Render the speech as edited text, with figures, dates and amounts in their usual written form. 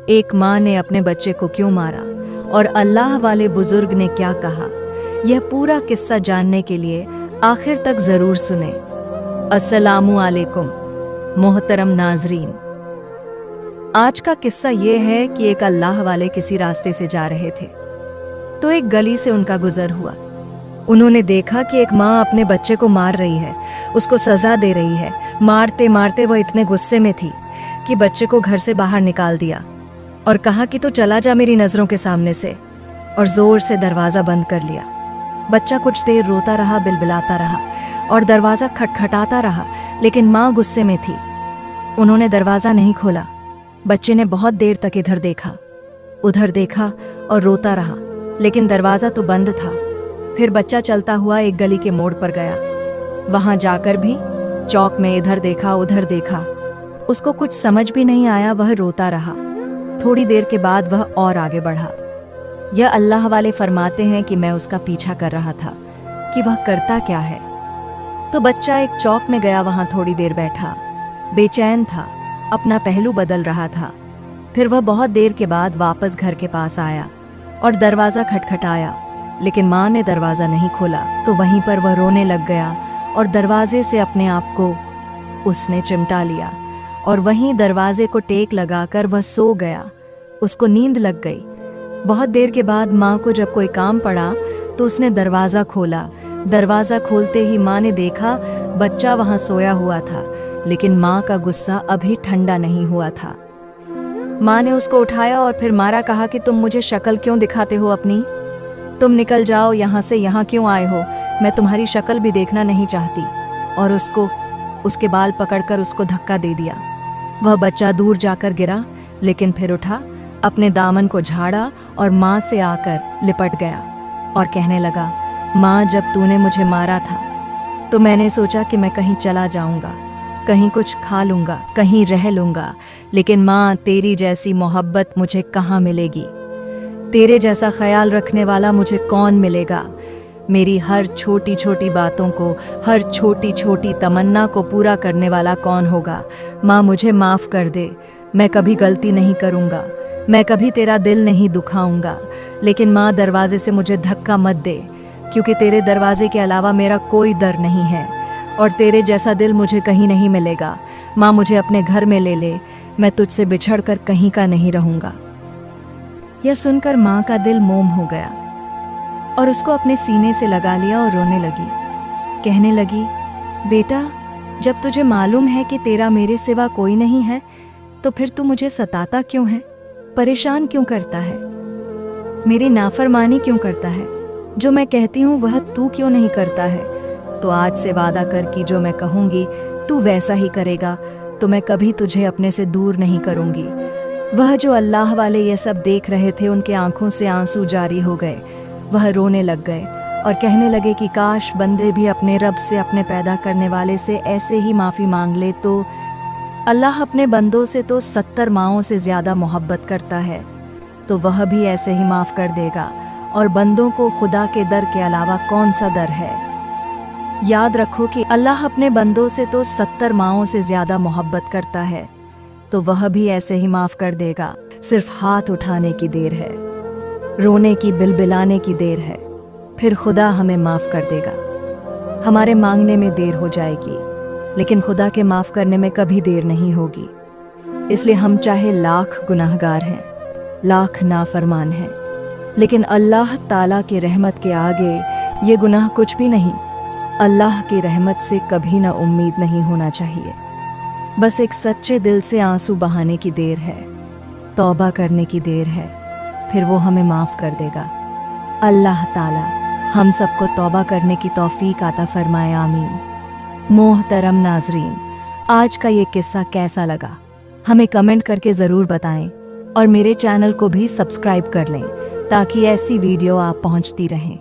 एक माँ ने अपने बच्चे को क्यों मारा और अल्लाह वाले बुजुर्ग ने क्या कहा, यह पूरा किस्सा जानने के लिए आखिर तक जरूर सुने। अस्सलामु अलैकुम मोहतरम नाजरीन, आज का किस्सा ये है कि एक अल्लाह वाले किसी रास्ते से जा रहे थे तो एक गली से उनका गुजर हुआ। उन्होंने देखा कि एक माँ अपने बच्चे को मार रही है, उसको सजा दे रही है। मारते मारते वह इतने गुस्से में थी कि बच्चे को घर से बाहर निकाल दिया और कहा कि तो चला जा मेरी नज़रों के सामने से, और ज़ोर से दरवाज़ा बंद कर लिया। बच्चा कुछ देर रोता रहा, बिलबिलाता रहा और दरवाज़ा खटखटाता रहा, लेकिन माँ गुस्से में थी। उन्होंने दरवाज़ा नहीं खोला। बच्चे ने बहुत देर तक इधर देखा उधर देखा और रोता रहा, लेकिन दरवाज़ा तो बंद था। फिर बच्चा चलता हुआ एक गली के मोड़ पर गया। वहाँ जाकर भी चौक में इधर देखा उधर देखा, उसको कुछ समझ भी नहीं आया। वह रोता रहा। थोड़ी देर के बाद वह और आगे बढ़ा। यह अल्लाह वाले फरमाते हैं कि मैं उसका पीछा कर रहा था कि वह करता क्या है। तो बच्चा एक चौक में गया, वहाँ थोड़ी देर बैठा, बेचैन था, अपना पहलू बदल रहा था। फिर वह बहुत देर के बाद वापस घर के पास आया और दरवाज़ा खटखटाया, लेकिन माँ ने दरवाज़ा नहीं खोला। तो वहीं पर वह रोने लग गया और दरवाजे से अपने आप को उसने चिमटा लिया और वहीं दरवाजे को टेक लगाकर वह सो गया। उसको नींद लग गई। बहुत देर के बाद माँ को जब कोई काम पड़ा तो उसने दरवाज़ा खोला। दरवाज़ा खोलते ही माँ ने देखा बच्चा वहाँ सोया हुआ था, लेकिन माँ का गुस्सा अभी ठंडा नहीं हुआ था। माँ ने उसको उठाया और फिर मारा, कहा कि तुम मुझे शक्ल क्यों दिखाते हो अपनी? तुम निकल जाओ यहाँ से, यहाँ क्यों आए हो? मैं तुम्हारी शक्ल भी देखना नहीं चाहती। और उसके बाल पकड़कर उसको धक्का दे दिया। वह बच्चा दूर जाकर गिरा, लेकिन फिर उठा, अपने दामन को झाड़ा और माँ से आकर लिपट गया और कहने लगा, माँ, जब तूने मुझे मारा था तो मैंने सोचा कि मैं कहीं चला जाऊंगा, कहीं कुछ खा लूंगा, कहीं रह लूंगा, लेकिन माँ, तेरी जैसी मोहब्बत मुझे कहाँ मिलेगी? तेरे जैसा ख्याल रखने वाला मुझे कौन मिलेगा? मेरी हर छोटी छोटी बातों को, हर छोटी छोटी तमन्ना को पूरा करने वाला कौन होगा? माँ, मुझे माफ़ कर दे, मैं कभी गलती नहीं करूँगा, मैं कभी तेरा दिल नहीं दुखाऊंगा, लेकिन माँ, दरवाजे से मुझे धक्का मत दे, क्योंकि तेरे दरवाजे के अलावा मेरा कोई दर नहीं है और तेरे जैसा दिल मुझे कहीं नहीं मिलेगा। माँ, मुझे अपने घर में ले ले, मैं तुझसे बिछड़ कर कहीं का नहीं रहूँगा। यह सुनकर माँ का दिल मोम हो गया और उसको अपने सीने से लगा लिया और रोने लगी। कहने लगी, बेटा, जब तुझे मालूम है कि तेरा मेरे सिवा कोई नहीं है तो फिर तू मुझे सताता क्यों है? परेशान क्यों करता है? मेरी नाफरमानी क्यों करता है? जो मैं कहती हूँ वह तू क्यों नहीं करता है? तो आज से वादा कर कि जो मैं कहूँगी तू वैसा ही करेगा, तो मैं कभी तुझे अपने से दूर नहीं करूँगी। वह जो अल्लाह वाले ये सब देख रहे थे, उनके आंखों से आंसू जारी हो गए। वह रोने लग गए और कहने लगे कि काश बंदे भी अपने रब से, अपने पैदा करने वाले से ऐसे ही माफ़ी मांग ले तो अल्लाह अपने बंदों से तो 70 माओं से ज़्यादा मोहब्बत करता है, तो वह भी ऐसे ही माफ़ कर देगा। और बंदों को खुदा के दर के अलावा कौन सा दर है? याद रखो कि अल्लाह अपने बंदों से तो 70 माओं से ज़्यादा मोहब्बत करता है, तो वह भी ऐसे ही माफ़ कर देगा। सिर्फ हाथ उठाने की देर है, रोने की, बिलबिलाने की देर है, फिर खुदा हमें माफ़ कर देगा। हमारे मांगने में देर हो जाएगी, लेकिन खुदा के माफ़ करने में कभी देर नहीं होगी। इसलिए हम चाहे लाख गुनाहगार हैं, लाख नाफरमान हैं, लेकिन अल्लाह ताला की रहमत के आगे ये गुनाह कुछ भी नहीं। अल्लाह की रहमत से कभी ना उम्मीद नहीं होना चाहिए। बस एक सच्चे दिल से आंसू बहाने की देर है, तौबा करने की देर है, फिर वो हमें माफ़ कर देगा। अल्लाह ताला हम सबको तौबा करने की तौफीक अता फरमाए, आमीन। मोहतरम नाजरीन, आज का ये किस्सा कैसा लगा हमें कमेंट करके ज़रूर बताएं और मेरे चैनल को भी सब्सक्राइब कर लें ताकि ऐसी वीडियो आप पहुंचती रहें।